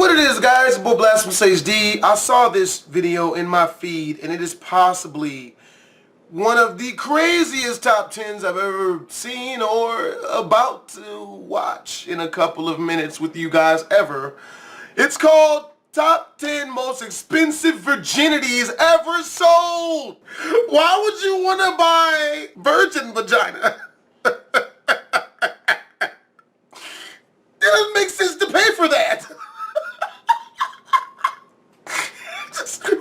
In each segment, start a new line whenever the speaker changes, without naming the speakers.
What it is, guys, boy BlastphamousHD. I saw this video in my feed, and it is possibly one of the craziest top 10s I've ever seen or about to watch in a couple of minutes with you guys ever. It's called Top 10 Most Expensive Virginities Ever Sold. Why would you want to buy virgin vagina? It doesn't make sense to pay for that.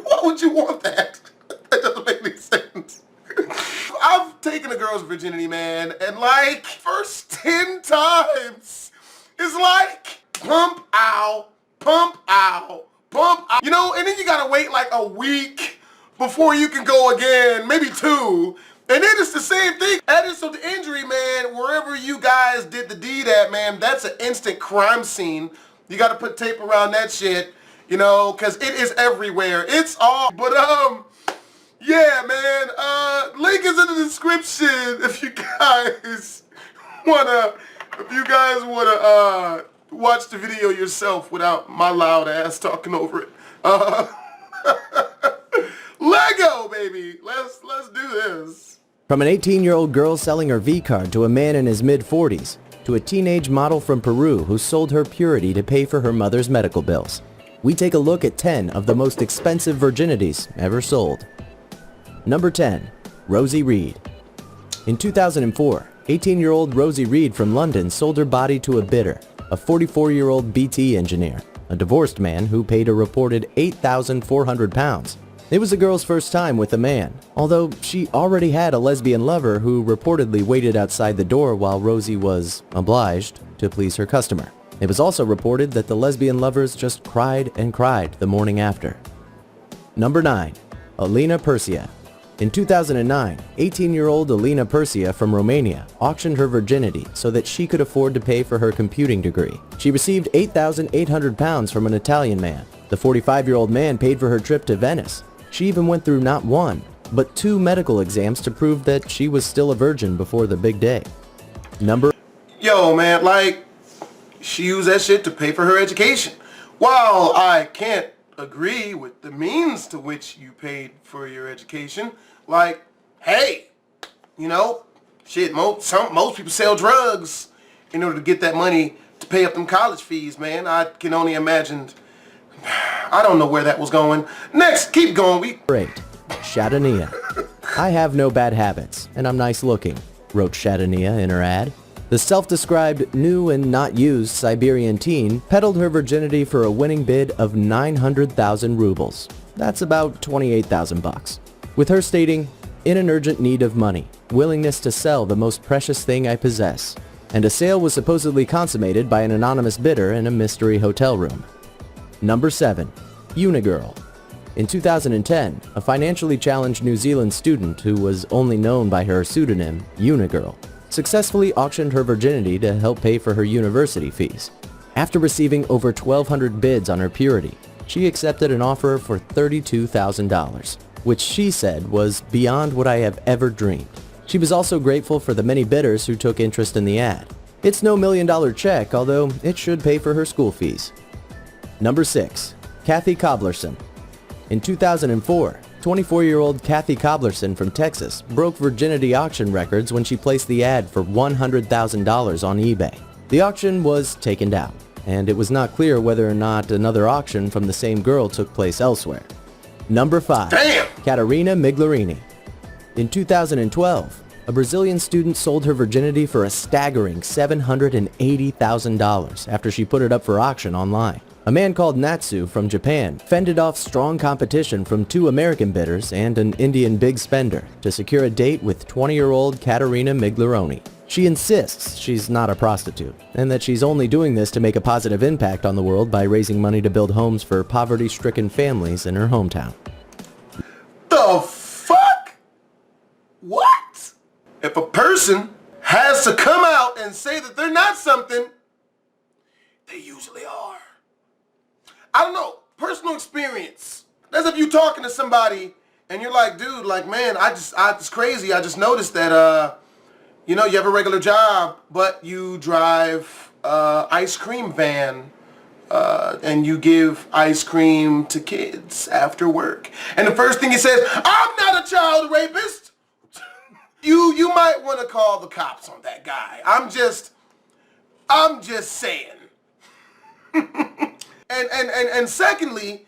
Why would you want that? That doesn't make any sense. I've taken a girl's virginity, man, and like, first 10 times, it's like, pump out, pump out, pump out. You know, and then you gotta wait like a week before you can go again, maybe 2. And then it's the same thing. Add insult to injury, man, wherever you guys did the deed at, man, that's an instant crime scene. You gotta put tape around that shit. You know, because it is everywhere. It's all, but, yeah, man, link is in the description if you guys wanna, watch the video yourself without my loud ass talking over it. Lego, baby, let's do this.
From an 18-year-old girl selling her V-card to a man in his mid-40s, to a teenage model from Peru who sold her purity to pay for her mother's medical bills. We take a look at 10 of the most expensive virginities ever sold. Number 10. Rosie Reed. In 2004, 18-year-old Rosie Reed from London sold her body to a bidder, a 44-year-old BT engineer, a divorced man who paid a reported £8,400. It was the girl's first time with a man, although she already had a lesbian lover who reportedly waited outside the door while Rosie was obliged to please her customer. It was also reported that the lesbian lovers just cried and cried the morning after. Number 9. Alina Persia. In 2009, 18-year-old Alina Persia from Romania auctioned her virginity so that she could afford to pay for her computing degree. She received £8,800 from an Italian man. The 45-year-old man paid for her trip to Venice. She even went through not 1, but 2 medical exams to prove that she was still a virgin before the big day.
Yo, man, like, she used that shit to pay for her education. While I can't agree with the means to which you paid for your education, like, hey, you know, shit, most people sell drugs in order to get that money to pay up them college fees, man. I can only imagine. I don't know where that was going. Next, keep going.
8. Shadania. I have no bad habits, and I'm nice looking, wrote Shadania in her ad. The self-described new and not used Siberian teen peddled her virginity for a winning bid of 900,000 rubles. That's about 28,000 bucks. With her stating, "In an urgent need of money, willingness to sell the most precious thing I possess." And a sale was supposedly consummated by an anonymous bidder in a mystery hotel room. Number 7. Unigirl. In 2010, a financially challenged New Zealand student who was only known by her pseudonym, Unigirl, successfully auctioned her virginity to help pay for her university fees. After receiving over 1,200 bids on her purity, she accepted an offer for $32,000, which she said was beyond what I have ever dreamed. She was also grateful for the many bidders who took interest in the ad. It's no $1,000,000 check, although it should pay for her school fees. Number 6. Kathy Koblerson. In 2004, 24-year-old Kathy Koblerson from Texas broke virginity auction records when she placed the ad for $100,000 on eBay. The auction was taken down, and it was not clear whether or not another auction from the same girl took place elsewhere. Number 5.
Damn!
Caterina Miglarini. In 2012, a Brazilian student sold her virginity for a staggering $780,000 after she put it up for auction online. A man called Natsu from Japan fended off strong competition from 2 American bidders and an Indian big spender to secure a date with 20-year-old Caterina Miglarini. She insists she's not a prostitute and that she's only doing this to make a positive impact on the world by raising money to build homes for poverty-stricken families in her hometown.
The fuck? What? If a person has to come out and say that they're not something, they usually are. I don't know, personal experience. That's if you're talking to somebody and you're like, dude, like, man, it's crazy. I just noticed that, you have a regular job, but you drive ice cream van and you give ice cream to kids after work. And the first thing he says, I'm not a child rapist. You might want to call the cops on that guy. I'm just saying. and secondly,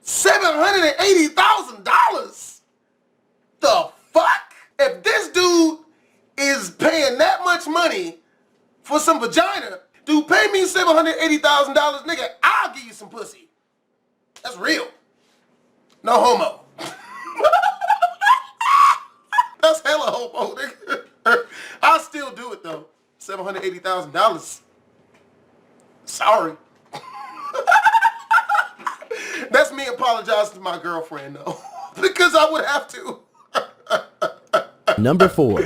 $780,000. The fuck? If this dude is paying that much money for some vagina, dude, pay me $780,000, nigga, I'll give you some pussy. That's real. No homo. That's hella homo, nigga. I'll still do it though. $780,000. Sorry. That's me apologizing to my girlfriend though. Because I would have to.
Number 4.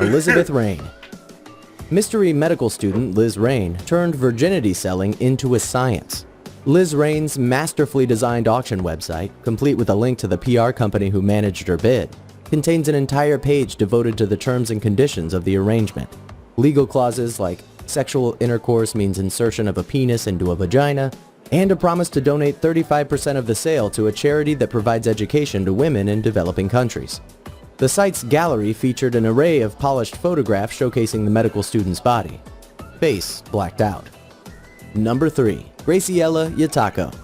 Elizabeth Rain. Mystery medical student Liz Rain turned virginity selling into a science. Liz Rain's masterfully designed auction website, complete with a link to the PR company who managed her bid, contains an entire page devoted to the terms and conditions of the arrangement. Legal clauses like sexual intercourse means insertion of a penis into a vagina, and a promise to donate 35% of the sale to a charity that provides education to women in developing countries. The site's gallery featured an array of polished photographs showcasing the medical student's body. Face blacked out. Number 3. Graciela Yataco.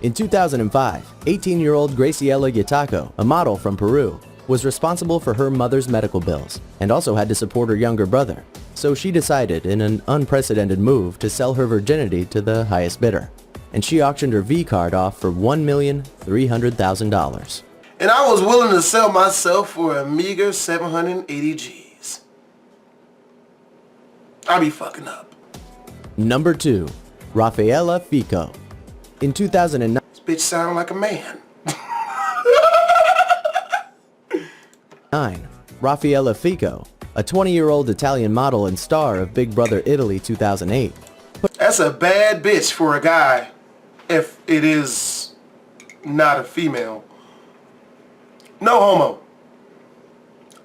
In 2005, 18-year-old Graciela Yataco, a model from Peru, was responsible for her mother's medical bills and also had to support her younger brother. So she decided, in an unprecedented move, to sell her virginity to the highest bidder. And she auctioned her V-card off for $1,300,000.
And I was willing to sell myself for a meager 780 G's. I be fucking up.
Number 2. Rafaela Fico. In 2009,
This bitch sound like a man.
Rafaela Fico, a 20-year-old Italian model and star of Big Brother Italy 2008.
That's a bad bitch for a guy if it is not a female. No homo.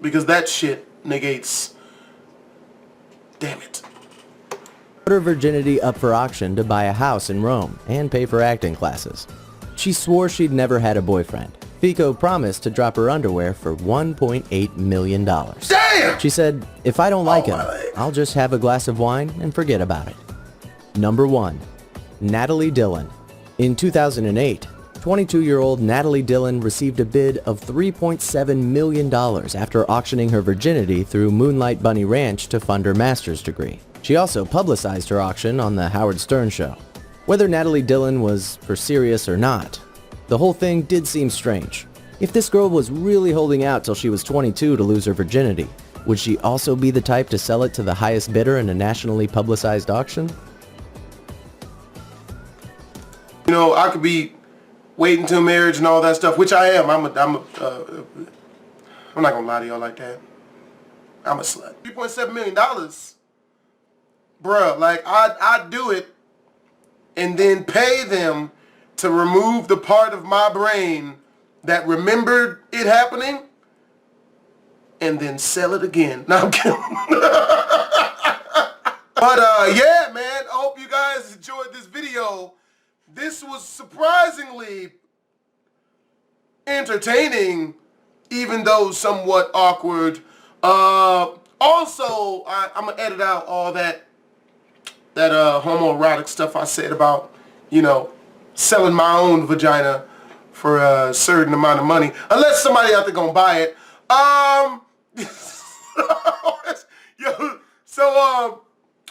Because that shit negates. Damn it.
Put her virginity up for auction to buy a house in Rome and pay for acting classes. She swore she'd never had a boyfriend. Fico promised to drop her underwear for $1.8 million.
Damn!
She said, if I don't like him, I'll just have a glass of wine and forget about it. Number 1. Natalie Dillon. In 2008, 22-year-old Natalie Dillon received a bid of $3.7 million after auctioning her virginity through Moonlight Bunny Ranch to fund her master's degree. She also publicized her auction on the Howard Stern show. Whether Natalie Dillon was for serious or not, the whole thing did seem strange. If this girl was really holding out till she was 22 to lose her virginity, would she also be the type to sell it to the highest bidder in a nationally publicized auction?
You know, I could be waiting till marriage and all that stuff, which I am. I'm not gonna lie to y'all like that. I'm a slut. $3.7 million. Bruh, like, I'd do it and then pay them to remove the part of my brain that remembered it happening and then sell it again. No, I'm kidding. But yeah, man, I hope you guys enjoyed this video. This was surprisingly entertaining, even though somewhat awkward. Also, I'm gonna edit out all that homoerotic stuff I said about, you know, selling my own vagina for a certain amount of money, unless somebody out there gonna buy it.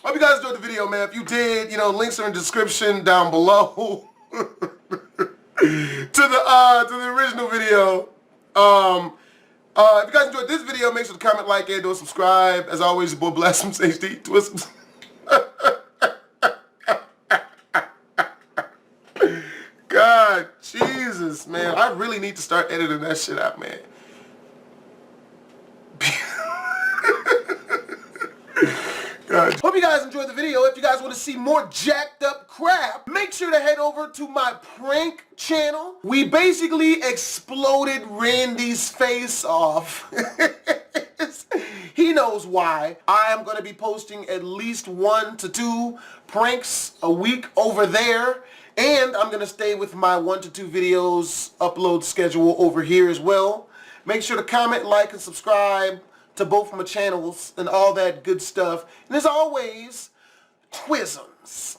Hope you guys enjoyed the video, man. If you did, you know, links are in the description down below to the original video. If you guys enjoyed this video, make sure to comment, like, and do subscribe. As always, your boy BlastphamousHD. Twist. God, Jesus, man. I really need to start editing that shit out, man. God. Hope you guys enjoyed the video. If you guys want to see more jacked up crap, make sure to head over to my prank channel. We basically exploded Randy's face off. he knows why. I am going to be posting at least 1 to 2 pranks a week over there. And I'm going to stay with my 1 to 2 videos upload schedule over here as well. Make sure to comment, like, and subscribe to both my channels and all that good stuff. And as always, Twisms.